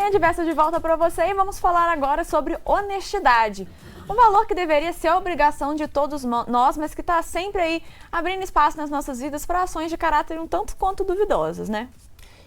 bem, a Diversa de volta para você e vamos falar agora sobre honestidade. Um valor que deveria ser a obrigação de todos nós, mas que está sempre aí abrindo espaço nas nossas vidas para ações de caráter um tanto quanto duvidosas, né?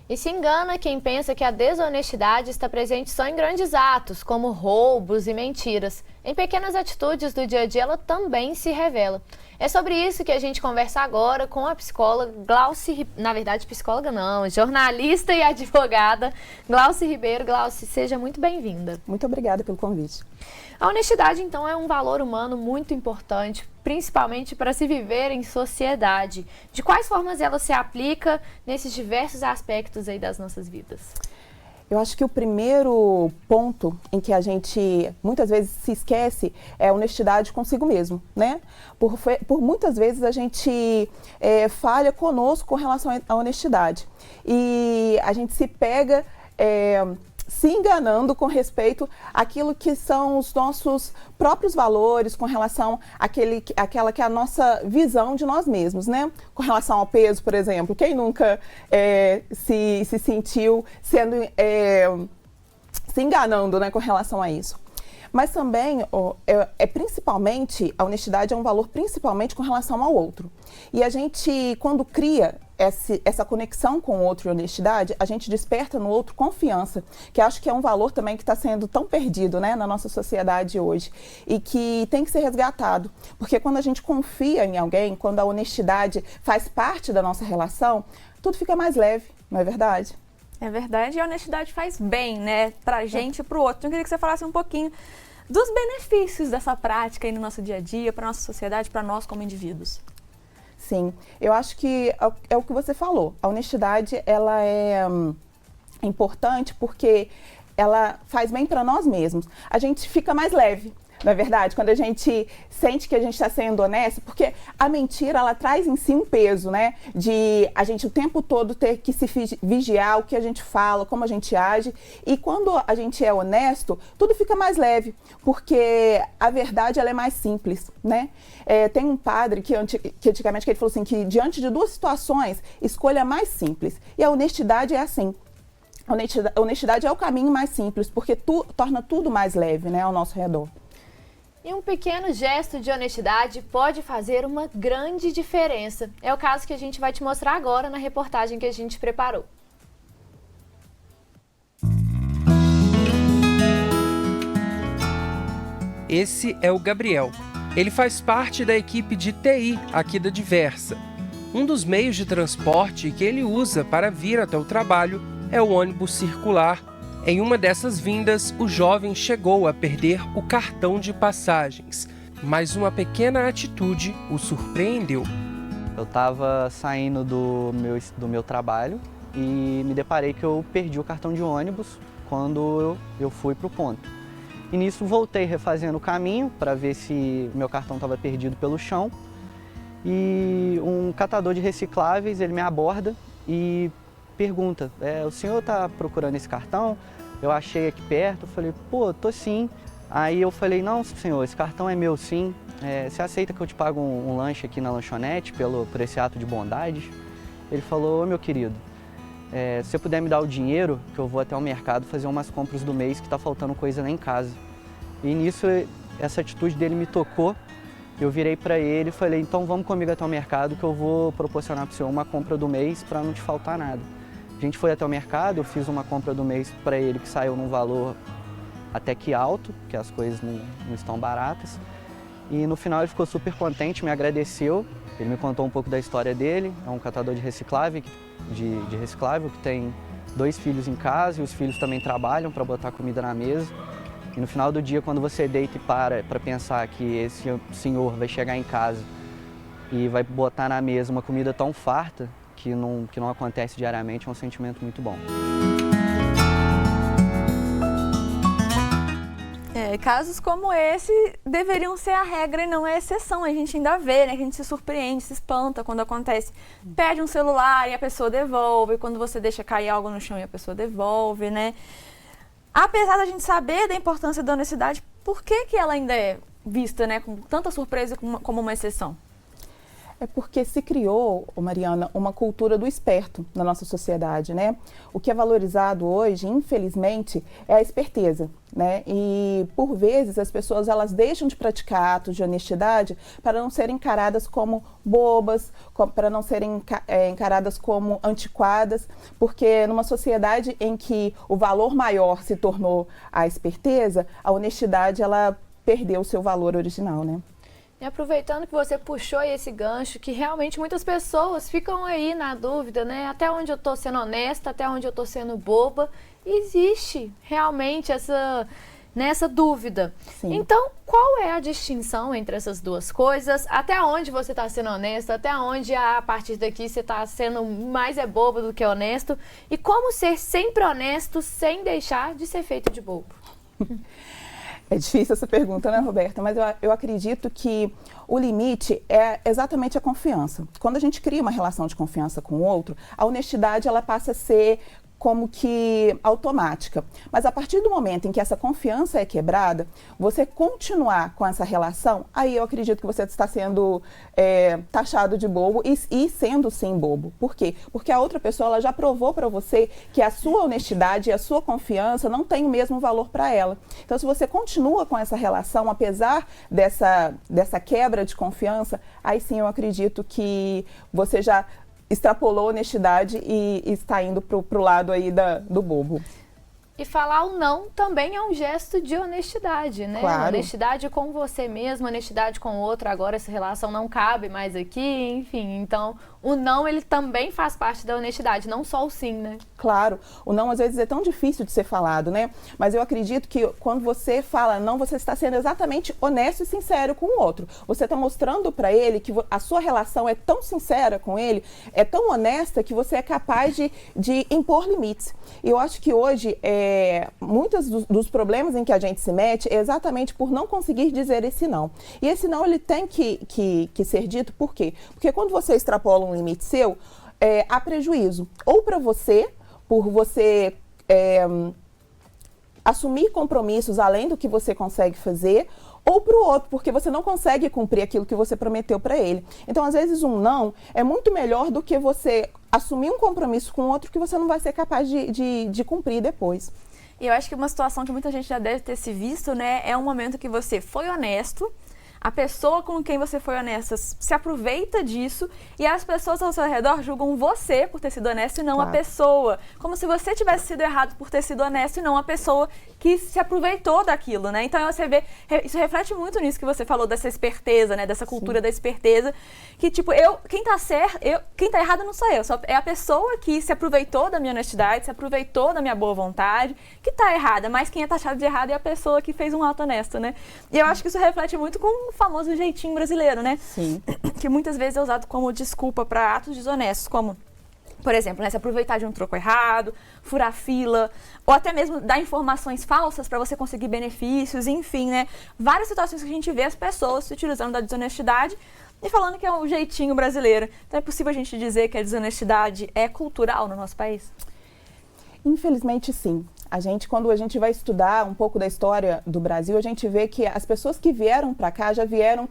E se engana quem pensa que a desonestidade está presente só em grandes atos, como roubos e mentiras. Em pequenas atitudes do dia a dia, ela também se revela. É sobre isso que a gente conversa agora com a psicóloga Glauci, na verdade psicóloga não, jornalista e advogada Glauci Ribeiro. Glauci, seja muito bem-vinda. Muito obrigada pelo convite. A honestidade, então, é um valor humano muito importante, principalmente para se viver em sociedade. De quais formas ela se aplica nesses diversos aspectos aí das nossas vidas? Eu acho que o primeiro ponto em que a gente muitas vezes se esquece é a honestidade consigo mesmo, né? Por muitas vezes a gente falha conosco com relação à honestidade. E a gente se pega se enganando com respeito àquilo que são os nossos próprios valores, com relação àquela que é a nossa visão de nós mesmos, né? Com relação ao peso, por exemplo. Quem nunca se sentiu se enganando, né, com relação a isso? Mas também, principalmente, a honestidade é um valor principalmente com relação ao outro. E a gente, quando cria essa conexão com o outro e honestidade, a gente desperta no outro confiança, que acho que é um valor também que está sendo tão perdido, né, na nossa sociedade hoje e que tem que ser resgatado. Porque quando a gente confia em alguém, quando a honestidade faz parte da nossa relação, tudo fica mais leve, não é verdade? É verdade, e a honestidade faz bem, né, pra gente e pro outro. Então eu queria que você falasse um pouquinho dos benefícios dessa prática aí no nosso dia a dia, para nossa sociedade, para nós como indivíduos. Sim, eu acho que é o que você falou. A honestidade, ela é importante porque ela faz bem para nós mesmos. A gente fica mais leve, não é verdade? Quando a gente sente que a gente está sendo honesto, porque a mentira, ela traz em si um peso, né? De a gente o tempo todo ter que se vigiar o que a gente fala, como a gente age. E quando a gente é honesto, tudo fica mais leve, porque a verdade, ela é mais simples, né? Tem um padre que antigamente ele falou assim, que diante de duas situações, escolha a mais simples. E a honestidade é assim. A honestidade é o caminho mais simples, porque torna tudo mais leve, né, ao nosso redor. E um pequeno gesto de honestidade pode fazer uma grande diferença. É o caso que a gente vai te mostrar agora na reportagem que a gente preparou. Esse é o Gabriel. Ele faz parte da equipe de TI aqui da Diversa. Um dos meios de transporte que ele usa para vir até o trabalho é o ônibus circular. Em uma dessas vindas, o jovem chegou a perder o cartão de passagens, mas uma pequena atitude o surpreendeu. Eu estava saindo do meu trabalho e me deparei que eu perdi o cartão de ônibus quando eu fui para o ponto. E nisso voltei refazendo o caminho para ver se meu cartão estava perdido pelo chão. E um catador de recicláveis, ele me aborda e pergunta, o senhor está procurando esse cartão? Eu achei aqui perto, eu falei, pô, tô sim. Aí eu falei, não senhor, esse cartão é meu sim. Você aceita que eu te pague um lanche aqui na lanchonete por esse ato de bondade? Ele falou, ô meu querido, se você puder me dar o dinheiro, que eu vou até o mercado fazer umas compras do mês que tá faltando coisa lá em casa. E nisso, essa atitude dele me tocou. Eu virei para ele e falei, então vamos comigo até o mercado que eu vou proporcionar para o senhor uma compra do mês para não te faltar nada. A gente foi até o mercado, eu fiz uma compra do mês para ele que saiu num valor até que alto, que as coisas não estão baratas. E no final ele ficou super contente, me agradeceu. Ele me contou um pouco da história dele, é um catador de reciclável, que tem 2 filhos em casa e os filhos também trabalham para botar comida na mesa. E no final do dia, quando você deita e para pensar que esse senhor vai chegar em casa e vai botar na mesa uma comida tão farta, que não acontece diariamente, é um sentimento muito bom. Casos como esse deveriam ser a regra e não a exceção. A gente ainda vê, né? Que a gente se surpreende, se espanta quando acontece. Perde um celular e a pessoa devolve. Quando você deixa cair algo no chão e a pessoa devolve, né? Apesar da gente saber da importância da honestidade, por que ela ainda é vista, né, com tanta surpresa como uma exceção? É porque se criou, Mariana, uma cultura do esperto na nossa sociedade, né? O que é valorizado hoje, infelizmente, é a esperteza, né? E, por vezes, as pessoas elas deixam de praticar atos de honestidade para não serem encaradas como bobas, para não serem encaradas como antiquadas, porque numa sociedade em que o valor maior se tornou a esperteza, a honestidade, ela perdeu o seu valor original, né? E aproveitando que você puxou esse gancho, que realmente muitas pessoas ficam aí na dúvida, né? Até onde eu tô sendo honesta, até onde eu tô sendo boba. Existe realmente essa dúvida. Sim. Então, qual é a distinção entre essas duas coisas? Até onde você está sendo honesto? Até onde a partir daqui você está sendo mais bobo do que honesto? E como ser sempre honesto sem deixar de ser feito de bobo? É difícil essa pergunta, né, Roberta? Mas eu acredito que o limite é exatamente a confiança. Quando a gente cria uma relação de confiança com o outro, a honestidade ela passa a ser como que automática. Mas a partir do momento em que essa confiança é quebrada, você continuar com essa relação, aí eu acredito que você está sendo taxado de bobo e sendo sim bobo. Por quê? Porque a outra pessoa ela já provou para você que a sua honestidade e a sua confiança não tem o mesmo valor para ela. Então, se você continua com essa relação, apesar dessa quebra de confiança, aí sim eu acredito que você já extrapolou a honestidade e está indo pro lado aí do bobo. E falar o não também é um gesto de honestidade, né? Claro. Honestidade com você mesmo, honestidade com o outro. Agora essa relação não cabe mais aqui, enfim. Então, o não, ele também faz parte da honestidade, não só o sim, né? Claro, o não às vezes é tão difícil de ser falado, né? Mas eu acredito que quando você fala não, você está sendo exatamente honesto e sincero com o outro. Você está mostrando para ele que a sua relação é tão sincera com ele, é tão honesta que você é capaz de impor limites. E eu acho que hoje, muitos dos problemas em que a gente se mete é exatamente por não conseguir dizer esse não. E esse não, ele tem que ser dito por quê? Porque quando você extrapola um limite seu, há prejuízo. Ou para você, por você assumir compromissos além do que você consegue fazer, ou para o outro, porque você não consegue cumprir aquilo que você prometeu para ele. Então, às vezes, um não é muito melhor do que você assumir um compromisso com outro que você não vai ser capaz de cumprir depois. E eu acho que uma situação que muita gente já deve ter se visto, né, é um momento que você foi honesto, a pessoa com quem você foi honesta se aproveita disso e as pessoas ao seu redor julgam você por ter sido honesto e não a pessoa. Como se você tivesse sido errado por ter sido honesto e não a pessoa que se aproveitou daquilo, né? Então você vê, isso reflete muito nisso que você falou, dessa esperteza, né? Dessa cultura da esperteza, que tipo, quem tá certo, quem tá errado não sou eu, é a pessoa que se aproveitou da minha honestidade, se aproveitou da minha boa vontade, que tá errada, mas quem é taxado de errado é a pessoa que fez um ato honesto, né? E eu acho que isso reflete muito com o famoso jeitinho brasileiro, né? Sim. Que muitas vezes é usado como desculpa para atos desonestos, como, por exemplo, né, se aproveitar de um troco errado, furar fila, ou até mesmo dar informações falsas para você conseguir benefícios, enfim, né? Várias situações que a gente vê as pessoas se utilizando da desonestidade e falando que é um jeitinho brasileiro. Então é possível a gente dizer que a desonestidade é cultural no nosso país? Infelizmente, sim. Quando a gente vai estudar um pouco da história do Brasil, a gente vê que as pessoas que vieram para cá já vieram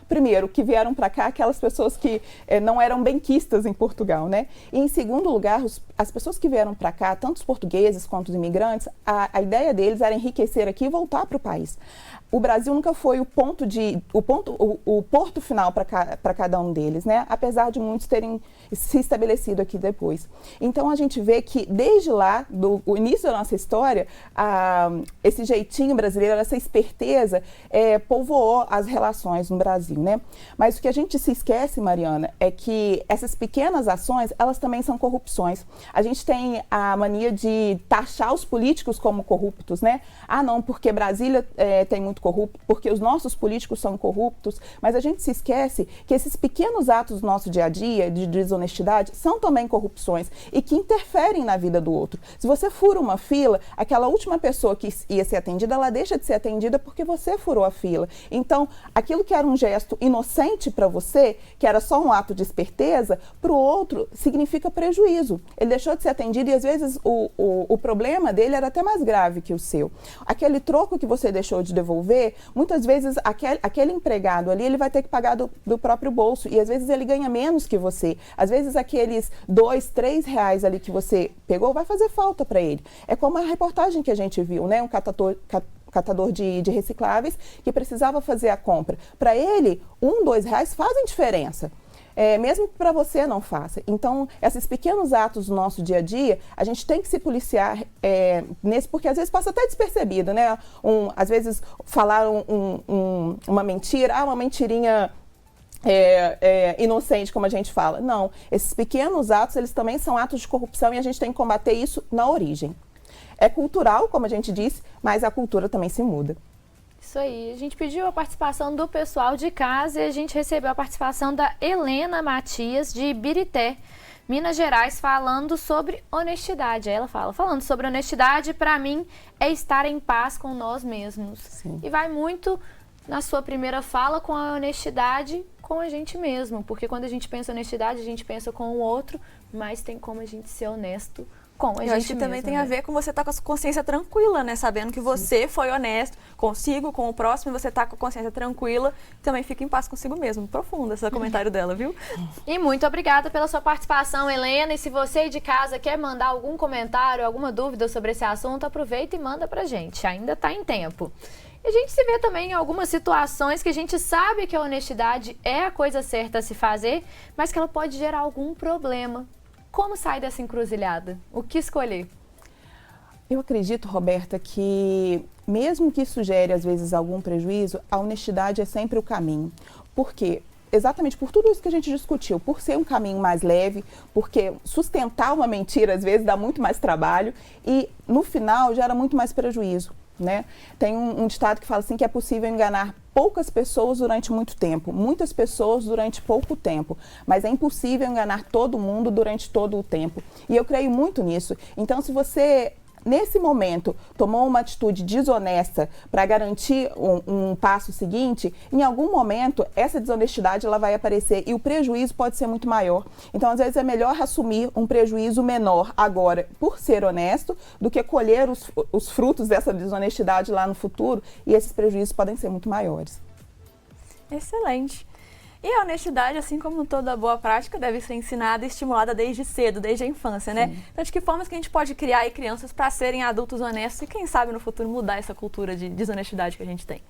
primeiro, que vieram para cá aquelas pessoas que não eram benquistas em Portugal, né? E em segundo lugar, as pessoas que vieram para cá, tanto os portugueses quanto os imigrantes, a ideia deles era enriquecer aqui e voltar para o país. O Brasil nunca foi o porto final para cada um deles, né? Apesar de muitos terem se estabelecido aqui depois. Então a gente vê que desde lá, do início da nossa história, esse jeitinho brasileiro, essa esperteza, povoou as relações no Brasil, né? Mas o que a gente se esquece, Mariana, é que essas pequenas ações, elas também são corrupções. A gente tem a mania de taxar os políticos como corruptos, né? Ah, não, porque Brasília tem muito corrupto, porque os nossos políticos são corruptos, mas a gente se esquece que esses pequenos atos do nosso dia a dia, de desonestidade, são também corrupções e que interferem na vida do outro. Se você fura uma fila, aquela última pessoa que ia ser atendida, ela deixa de ser atendida porque você furou a fila. Então, aquilo que era um gesto inocente para você, que era só um ato de esperteza, para o outro significa prejuízo. Ele deixou de ser atendido e às vezes o problema dele era até mais grave que o seu. Aquele troco que você deixou de devolver, devolver, muitas vezes aquele empregado ali, ele vai ter que pagar do próprio bolso, e às vezes ele ganha menos que você. Às vezes aqueles R$2, R$3 ali que você pegou vai fazer falta para ele. É como a reportagem que a gente viu, né? Um catador de recicláveis que precisava fazer a compra. Para ele, R$1, R$2 fazem diferença. Mesmo que para você não faça. Então, esses pequenos atos do nosso dia a dia, a gente tem que se policiar nesse, porque às vezes passa até despercebido, né? Às vezes falar uma mentira, uma mentirinha inocente, como a gente fala. Não, esses pequenos atos, eles também são atos de corrupção e a gente tem que combater isso na origem. É cultural, como a gente disse, mas a cultura também se muda. Isso aí, a gente pediu a participação do pessoal de casa e a gente recebeu a participação da Helena Matias, de Ibirité, Minas Gerais, falando sobre honestidade. Ela falando sobre honestidade, para mim, é estar em paz com nós mesmos. Sim. E vai muito, na sua primeira fala, com a honestidade com a gente mesmo, porque quando a gente pensa honestidade, a gente pensa com o outro, mas tem como a gente ser honesto com a gente. Eu acho que também tem a ver com você estar com a sua consciência tranquila, né? Sabendo que você foi honesto consigo, com o próximo, e você tá com a consciência tranquila, também fica em paz consigo mesmo. Profundo esse comentário dela, viu? E muito obrigada pela sua participação, Helena. E se você aí de casa quer mandar algum comentário, alguma dúvida sobre esse assunto, aproveita e manda pra gente. Ainda tá em tempo. E a gente se vê também em algumas situações que a gente sabe que a honestidade é a coisa certa a se fazer, mas que ela pode gerar algum problema. Como sair dessa encruzilhada? O que escolher? Eu acredito, Roberta, que mesmo que isso gere, às vezes, algum prejuízo, a honestidade é sempre o caminho. Por quê? Exatamente por tudo isso que a gente discutiu, por ser um caminho mais leve, porque sustentar uma mentira, às vezes, dá muito mais trabalho e, no final, gera muito mais prejuízo, né? Tem um ditado que fala assim que é possível enganar poucas pessoas durante muito tempo, muitas pessoas durante pouco tempo, mas é impossível enganar todo mundo durante todo o tempo. E eu creio muito nisso. Então, se você, nesse momento, tomou uma atitude desonesta para garantir um passo seguinte, em algum momento essa desonestidade ela vai aparecer e o prejuízo pode ser muito maior. Então, às vezes, é melhor assumir um prejuízo menor agora por ser honesto do que colher os frutos dessa desonestidade lá no futuro, e esses prejuízos podem ser muito maiores. Excelente. E a honestidade, assim como toda boa prática, deve ser ensinada e estimulada desde cedo, desde a infância, né? Então, de que formas que a gente pode criar aí crianças para serem adultos honestos e, quem sabe, no futuro mudar essa cultura de desonestidade que a gente tem?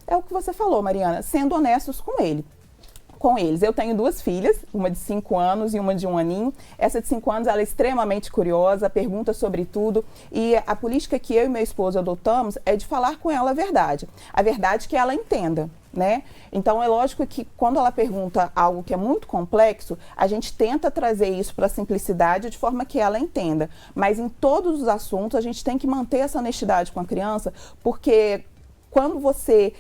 É o que você falou, Mariana, sendo honestos com eles. Eu tenho 2 filhas, uma de 5 anos e uma de 1 aninho. Essa de 5 anos, ela é extremamente curiosa, pergunta sobre tudo. E a política que eu e meu esposo adotamos é de falar com ela a verdade que ela entenda, né? Então, é lógico que quando ela pergunta algo que é muito complexo, a gente tenta trazer isso para a simplicidade de forma que ela entenda. Mas em todos os assuntos, a gente tem que manter essa honestidade com a criança, porque quando você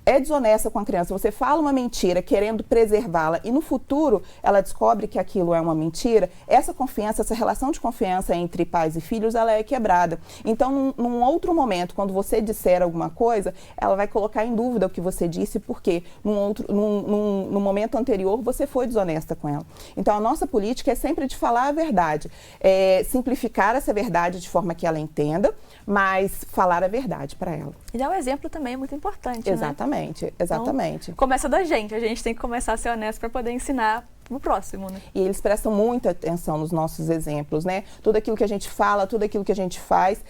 é desonesta com a criança, você fala uma mentira querendo preservá-la e no futuro ela descobre que aquilo é uma mentira, essa confiança, essa relação de confiança entre pais e filhos, ela é quebrada. Então, num outro momento, quando você disser alguma coisa, ela vai colocar em dúvida o que você disse, porque num momento anterior você foi desonesta com ela. Então, a nossa política é sempre de falar a verdade, simplificar essa verdade de forma que ela entenda, mas falar a verdade para ela. E dar o exemplo também é muito importante, Exatamente. né? Exatamente. Então, começa da gente. A gente tem que começar a ser honesto para poder ensinar pro próximo, né? E eles prestam muita atenção nos nossos exemplos, né? Tudo aquilo que a gente fala, tudo aquilo que a gente faz,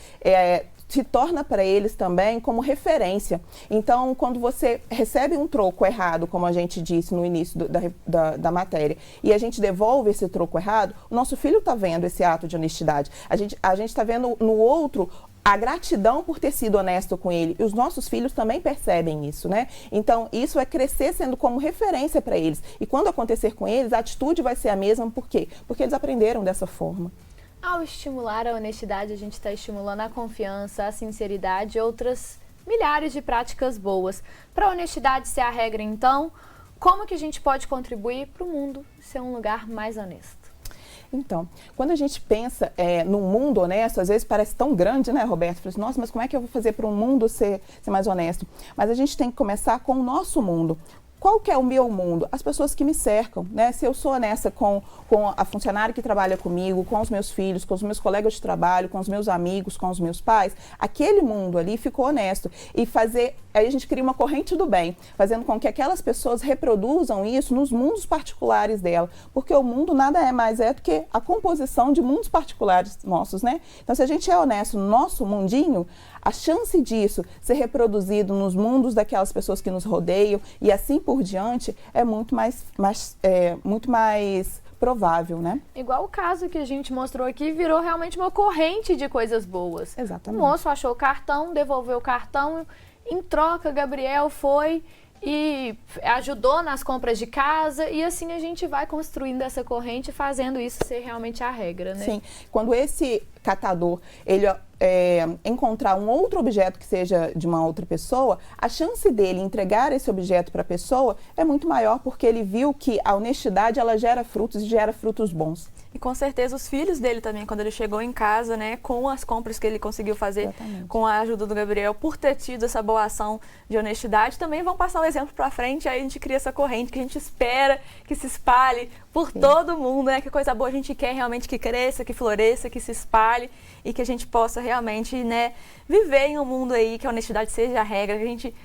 se torna para eles também como referência. Então, quando você recebe um troco errado, como a gente disse no início da matéria, e a gente devolve esse troco errado, o nosso filho está vendo esse ato de honestidade. A gente está vendo no outro a gratidão por ter sido honesto com ele. E os nossos filhos também percebem isso, né? Então, isso é crescer sendo como referência para eles. E quando acontecer com eles, a atitude vai ser a mesma. Por quê? Porque eles aprenderam dessa forma. Ao estimular a honestidade, a gente está estimulando a confiança, a sinceridade e outras milhares de práticas boas. Para a honestidade ser a regra, então, como que a gente pode contribuir para o mundo ser um lugar mais honesto? Então, quando a gente pensa num mundo honesto, às vezes parece tão grande, né, Roberto? Fala assim, nossa, mas como é que eu vou fazer para um mundo ser mais honesto? Mas a gente tem que começar com o nosso mundo. qual que é o meu mundo? As pessoas que me cercam, né? Se eu sou honesta com a funcionária que trabalha comigo, com os meus filhos, com os meus colegas de trabalho, com os meus amigos, com os meus pais, aquele mundo ali ficou honesto. E aí a gente cria uma corrente do bem, fazendo com que aquelas pessoas reproduzam isso nos mundos particulares dela, porque o mundo nada é mais do que a composição de mundos particulares nossos, né? Então, se a gente é honesto no nosso mundinho, a chance disso ser reproduzido nos mundos daquelas pessoas que nos rodeiam e assim por diante é muito mais provável, né? Igual o caso que a gente mostrou aqui, virou realmente uma corrente de coisas boas. Exatamente. O moço achou o cartão, devolveu o cartão, em troca, Gabriel foi e ajudou nas compras de casa, e assim a gente vai construindo essa corrente, fazendo isso ser realmente a regra, né? Sim. Quando esse catador, ele encontrar um outro objeto que seja de uma outra pessoa, a chance dele entregar esse objeto para a pessoa é muito maior, porque ele viu que a honestidade, ela gera frutos e gera frutos bons. E com certeza os filhos dele também, quando ele chegou em casa, né, com as compras que ele conseguiu fazer, exatamente, com a ajuda do Gabriel, por ter tido essa boa ação de honestidade, também vão passar o exemplo para frente, aí a gente cria essa corrente que a gente espera que se espalhe por todo mundo, né? Que coisa boa a gente quer realmente que cresça, que floresça, que se espalhe e que a gente possa realmente, né, viver em um mundo aí que a honestidade seja a regra, que a gente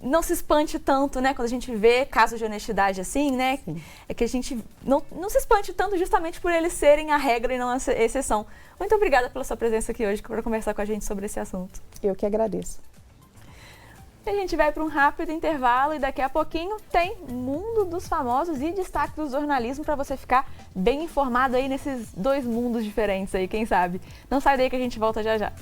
não se espante tanto, né, quando a gente vê casos de honestidade assim, né? Sim. É que a gente não se espante tanto justamente por eles serem a regra e não a exceção. Muito obrigada pela sua presença aqui hoje para conversar com a gente sobre esse assunto. Eu que agradeço. A gente vai para um rápido intervalo e daqui a pouquinho tem Mundo dos Famosos e destaque do jornalismo para você ficar bem informado aí nesses dois mundos diferentes aí, quem sabe. Não sai daí que a gente volta já já.